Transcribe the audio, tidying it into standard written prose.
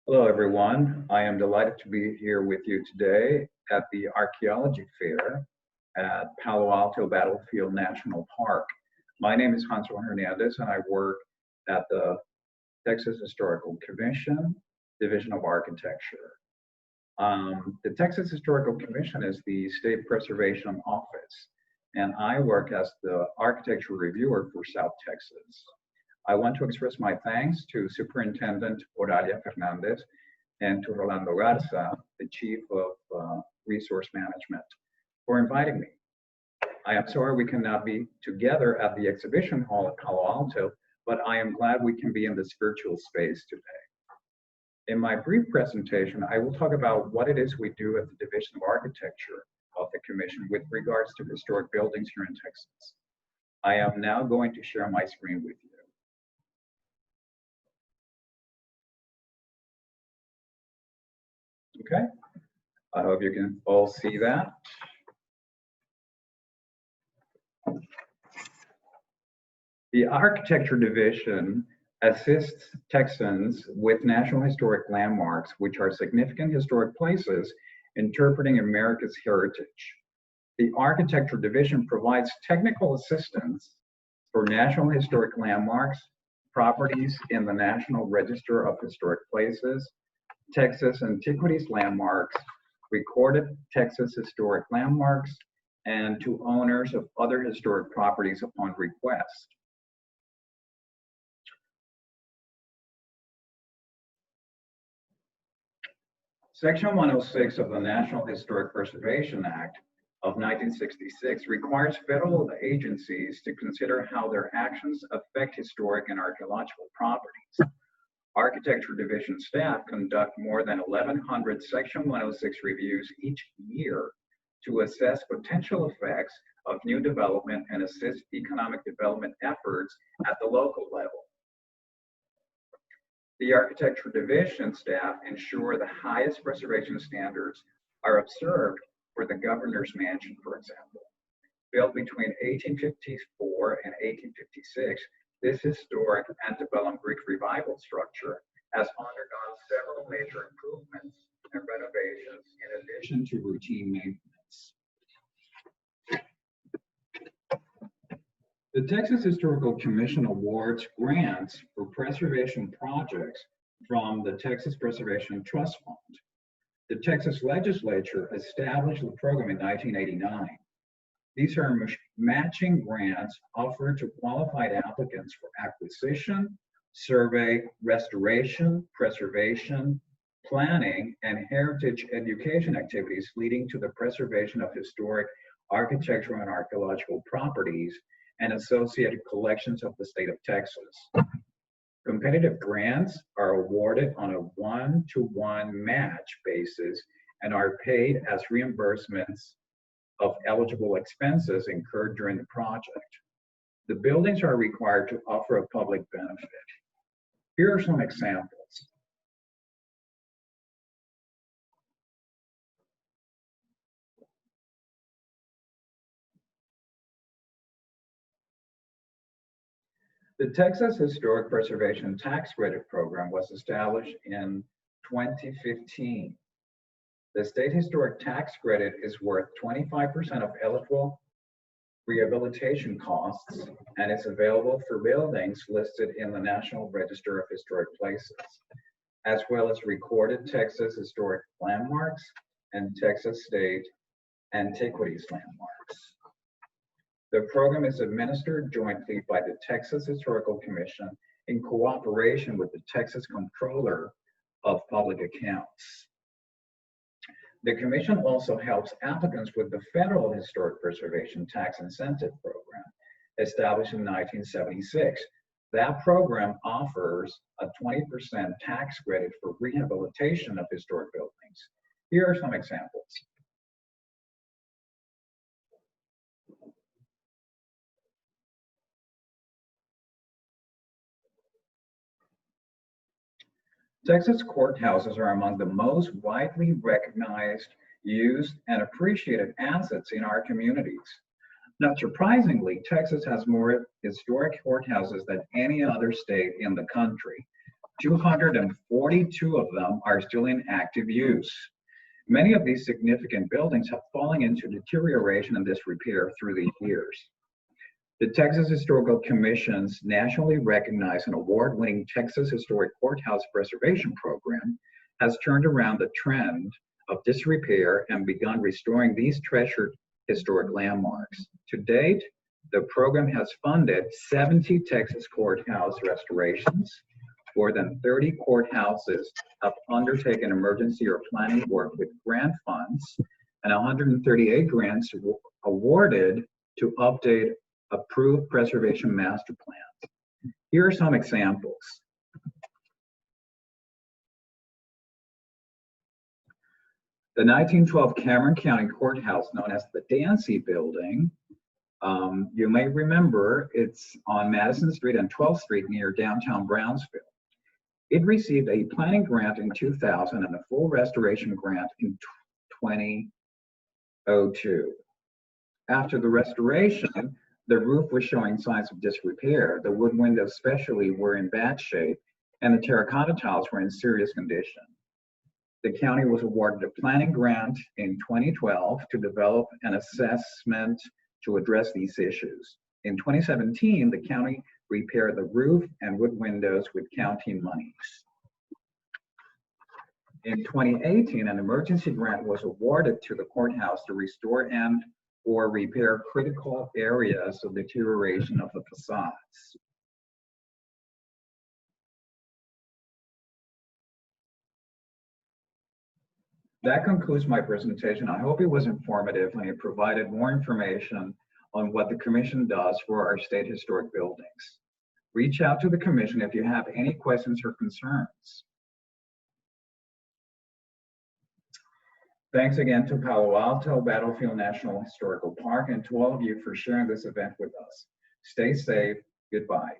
Hello, everyone. I am delighted to be here with you today at the Archaeology Fair at Palo Alto Battlefield National Park. My name is Hansel Hernandez, and I work at the Texas Historical Commission, Division of Architecture. The Texas Historical Commission is the state preservation office, and I work as the architecture reviewer for South Texas. I want to express my thanks to Superintendent Hansel Hernandez and to Rolando Garza, the Chief of Resource Management, for inviting me. I am sorry we cannot be together at the exhibition hall at Palo Alto, but I am glad we can be in this virtual space today. In my brief presentation, I will talk about what it is we do at the Division of Architecture of the Commission with regards to historic buildings here in Texas. I am now going to share my screen with you. Okay, I hope you can all see that. The Architecture Division assists Texans with National Historic Landmarks, which are significant historic places interpreting America's heritage. The Architecture Division provides technical assistance for National Historic Landmarks, properties in the National Register of Historic Places, Texas Antiquities Landmarks, recorded Texas historic landmarks, and to owners of other historic properties upon request. Section 106 of the National Historic Preservation Act of 1966 requires federal agencies to consider how their actions affect historic and archaeological properties. Architecture Division staff conduct more than 1,100 Section 106 reviews each year to assess potential effects of new development and assist economic development efforts at the local level. The Architecture Division staff ensure the highest preservation standards are observed for the Governor's Mansion, for example. Built between 1854 and 1856, this historic antebellum Greek revival structure has undergone several major improvements and renovations in addition to routine maintenance. The Texas Historical Commission awards grants for preservation projects from the Texas Preservation Trust Fund. The Texas Legislature established the program in 1989. These are matching grants offered to qualified applicants for acquisition, survey, restoration, preservation, planning, and heritage education activities leading to the preservation of historic architectural and archaeological properties and associated collections of the state of Texas. Competitive grants are awarded on a one-to-one match basis and are paid as reimbursements of eligible expenses incurred during the project. The buildings are required to offer a public benefit. Here are some examples. The Texas Historic Preservation Tax Credit Program was established in 2015. The state historic tax credit is worth 25% of eligible rehabilitation costs and is available for buildings listed in the National Register of Historic Places, as well as recorded Texas historic landmarks and Texas state antiquities landmarks. The program is administered jointly by the Texas Historical Commission in cooperation with the Texas Comptroller of Public Accounts. The Commission also helps applicants with the Federal Historic Preservation Tax Incentive Program, established in 1976. That program offers a 20% tax credit for rehabilitation of historic buildings. Here are some examples. Texas courthouses are among the most widely recognized, used, and appreciated assets in our communities. Not surprisingly, Texas has more historic courthouses than any other state in the country. 242 of them are still in active use. Many of these significant buildings have fallen into deterioration and disrepair through the years. The Texas Historical Commission's nationally recognized and award-winning Texas Historic Courthouse Preservation Program has turned around the trend of disrepair and begun restoring these treasured historic landmarks. To date, the program has funded 70 Texas courthouse restorations. More than 30 courthouses have undertaken emergency or planning work with grant funds, and 138 grants awarded to update approved preservation master plans. Here are some examples. The 1912 Cameron County Courthouse, known as the Dancy Building, you may remember it's on Madison Street and 12th Street near downtown Brownsville. It received a planning grant in 2000 and a full restoration grant in 2002. After the restoration, the roof was showing signs of disrepair. The wood windows especially were in bad shape, and the terracotta tiles were in serious condition. The county was awarded a planning grant in 2012 to develop an assessment to address these issues. In 2017, the county repaired the roof and wood windows with county monies. In 2018, an emergency grant was awarded to the courthouse to restore and or repair critical areas of deterioration of the facades. That concludes my presentation. I hope it was informative and it provided more information on what the Commission does for our state historic buildings. Reach out to the Commission if you have any questions or concerns. Thanks again to Palo Alto Battlefield National Historical Park and to all of you for sharing this event with us. Stay safe. Goodbye.